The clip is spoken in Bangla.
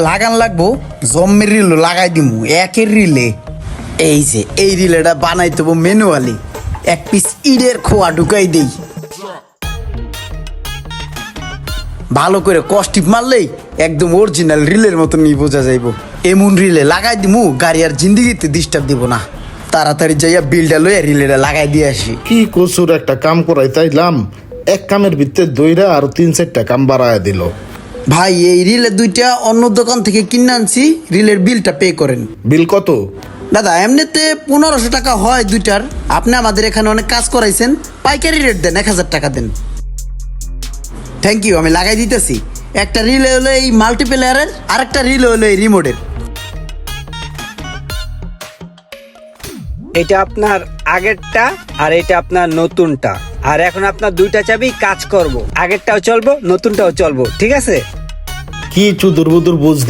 লাগান লাগবো, জম্মের রিল লাগাই দিমু একের রিলে। এই যে এই রিলেটা বানাই দেবো ম্যানুয়ালি, এক পিস ইটের খোয়া ঢুকাই দেই, ভালো করে কষ্টিপ মারলেই একদম অরিজিনাল রিলের মতনই বোঝা যাইব। এমন রিলে লাগাই দিমু গাড়ি আর জিন্দিগিতে ডিস্টার্ব দিব না। তাড়াতাড়ি যাইয়া বিলটা লইয়া রিলেটা লাগাই দিয়ে আসি। কি কচুর একটা কাম করাই তাইলাম, এক কামের ভিতরে দইরা আরো 3-4টা কাম বাড়ায় দিল। ভাই এই রিলের দুইটা অন্য দোকান থেকে কিনে আনছি, রিলের বিলটা পে করেন। বিল কত? দাদা এমনিতে 1500 টাকা হয় দুইটার, আপনি আমাদের এখানে অনেক কাজ করাইছেন, পাইকারি রেট দেন, 1000 টাকা দেন। থ্যাংক ইউ, আমি লাগাই দিতেছি। একটা রিলে হলো এই মাল্টিপ্লেয়ারের, আরেকটা রিলে হলো এই রিমোটের। এটা আপনার আগেরটা আর এটা আপনার নতুনটা, আর এখন আপনার দুইটা চাবি কাজ করব, আগেরটাও চলবো নতুনটাও চলবো, ঠিক আছে? কি চুদুর বুদুর বুঝ